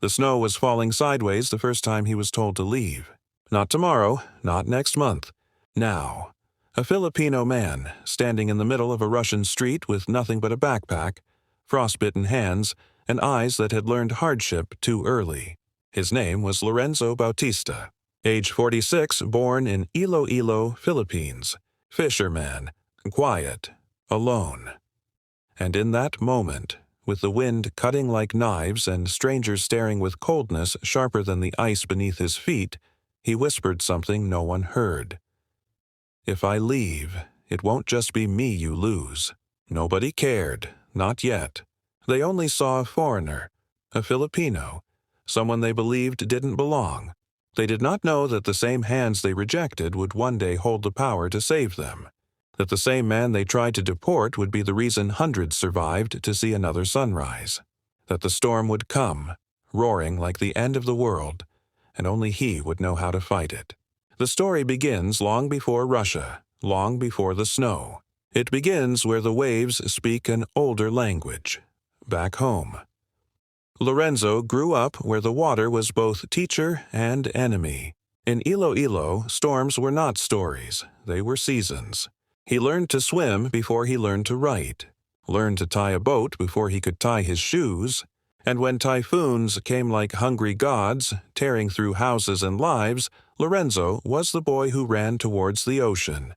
The snow was falling sideways the first time he was told to leave. Not tomorrow, not next month. Now. A Filipino man, standing in the middle of a Russian street with nothing but a backpack, frostbitten hands, and eyes that had learned hardship too early. His name was Lorenzo Bautista, age 46, born in Iloilo, Philippines. Fisherman, quiet, alone. And in that moment, with the wind cutting like knives and strangers staring with coldness sharper than the ice beneath his feet, he whispered something no one heard. "If I leave, it won't just be me you lose." Nobody cared, not yet. They only saw a foreigner, a Filipino, someone they believed didn't belong. They did not know that the same hands they rejected would one day hold the power to save them, that the same man they tried to deport would be the reason hundreds survived to see another sunrise, that the storm would come, roaring like the end of the world, and only he would know how to fight it. The story begins long before Russia, long before the snow. It begins where the waves speak an older language, back home. Lorenzo grew up where the water was both teacher and enemy. In Iloilo, storms were not stories, they were seasons. He learned to swim before he learned to write, learned to tie a boat before he could tie his shoes, and when typhoons came like hungry gods, tearing through houses and lives, Lorenzo was the boy who ran towards the ocean,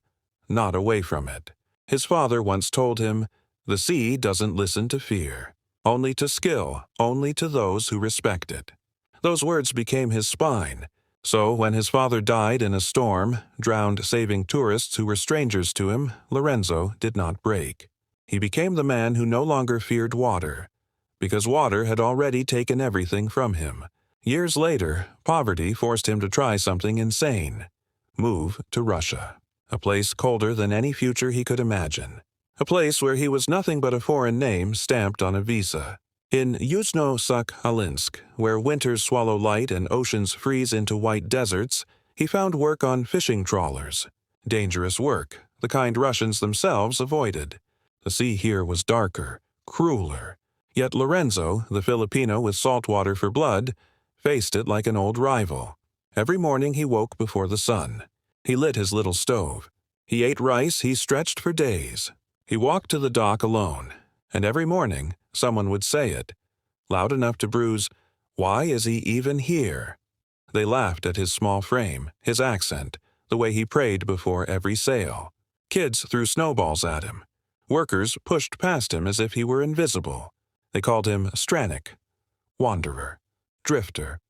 not away from it. His father once told him, "The sea doesn't listen to fear, only to skill, only to those who respect it." Those words became his spine. So when his father died in a storm, drowned saving tourists who were strangers to him, Lorenzo did not break. He became the man who no longer feared water, because water had already taken everything from him. Years later, poverty forced him to try something insane. Move to Russia, a place colder than any future he could imagine. A place where he was nothing but a foreign name stamped on a visa. In Yuzhno-Sakhalinsk, where winters swallow light and oceans freeze into white deserts, he found work on fishing trawlers. Dangerous work, the kind Russians themselves avoided. The sea here was darker, crueler. Yet Lorenzo, the Filipino with salt water for blood, faced it like an old rival. Every morning he woke before the sun. He lit his little stove. He ate rice he stretched for days. He walked to the dock alone, and every morning someone would say it, loud enough to bruise, "Why is he even here?" They laughed at his small frame, his accent, the way he prayed before every sail. Kids threw snowballs at him. Workers pushed past him as if he were invisible. They called him Stranik, wanderer, drifter,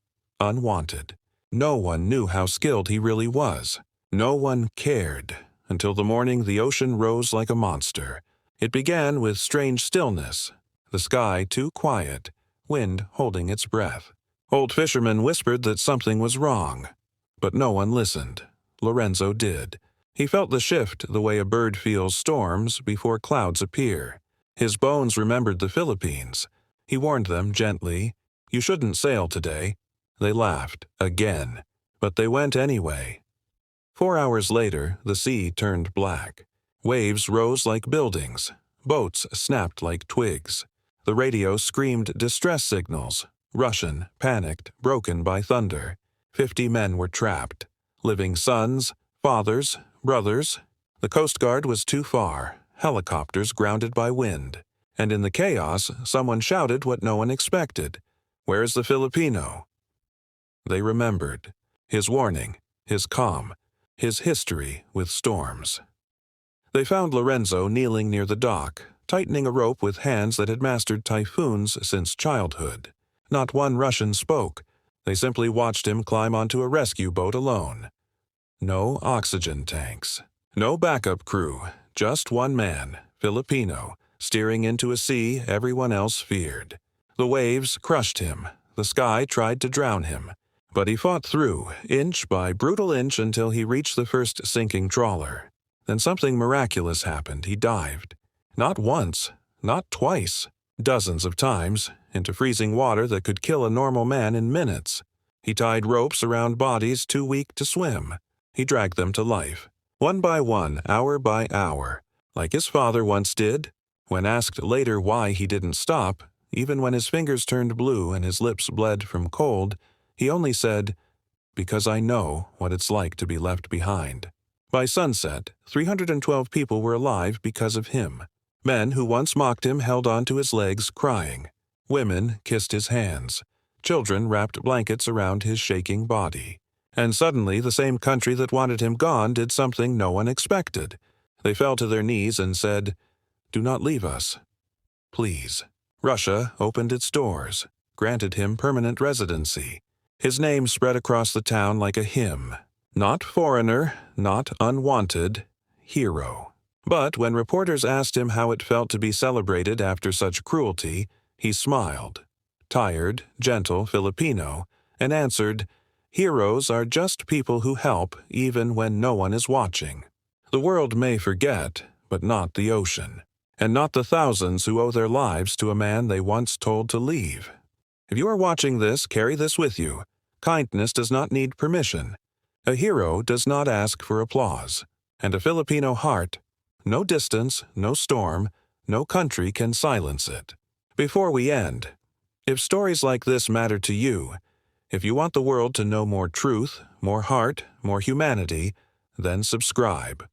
unwanted. No one knew how skilled he really was. No one cared, until the morning the ocean rose like a monster. It began with strange stillness, the sky too quiet, wind holding its breath. Old fishermen whispered that something was wrong, but no one listened. Lorenzo did. He felt the shift the way a bird feels storms before clouds appear. His bones remembered the Philippines. He warned them gently, "You shouldn't sail today." They laughed, again, but they went anyway. 4 hours later, the sea turned black. Waves rose like buildings. Boats snapped like twigs. The radio screamed distress signals. Russian, panicked, broken by thunder. 50 men were trapped. Living sons, fathers, brothers. The Coast Guard was too far. Helicopters grounded by wind. And in the chaos, someone shouted what no one expected. "Where's the Filipino?" They remembered. His warning, his calm, his history with storms. They found Lorenzo kneeling near the dock, tightening a rope with hands that had mastered typhoons since childhood. Not one Russian spoke. They simply watched him climb onto a rescue boat alone. No oxygen tanks. No backup crew. Just one man, Filipino, steering into a sea everyone else feared. The waves crushed him. The sky tried to drown him. But he fought through, inch by brutal inch, until he reached the first sinking trawler. Then something miraculous happened. He dived. Not once, not twice, dozens of times, into freezing water that could kill a normal man in minutes. He tied ropes around bodies too weak to swim. He dragged them to life, one by one, hour by hour, like his father once did. When asked later why he didn't stop, Even when his fingers turned blue and his lips bled from cold, he only said, "Because I know what it's like to be left behind." By sunset, 312 people were alive because of him. Men who once mocked him held on to his legs crying. Women kissed his hands. Children wrapped blankets around his shaking body. And suddenly the same country that wanted him gone did something no one expected. They fell to their knees and said, "Do not leave us. Please." Russia opened its doors, granted him permanent residency. His name spread across the town like a hymn. Not foreigner, not unwanted, hero. But when reporters asked him how it felt to be celebrated after such cruelty, he smiled. Tired, gentle Filipino, and answered, "Heroes are just people who help even when no one is watching." The world may forget, but not the ocean. And not the thousands who owe their lives to a man they once told to leave. If you are watching this, carry this with you. Kindness does not need permission. A hero does not ask for applause. And a Filipino heart, no distance, no storm, no country can silence it. Before we end, if stories like this matter to you, if you want the world to know more truth, more heart, more humanity, then subscribe.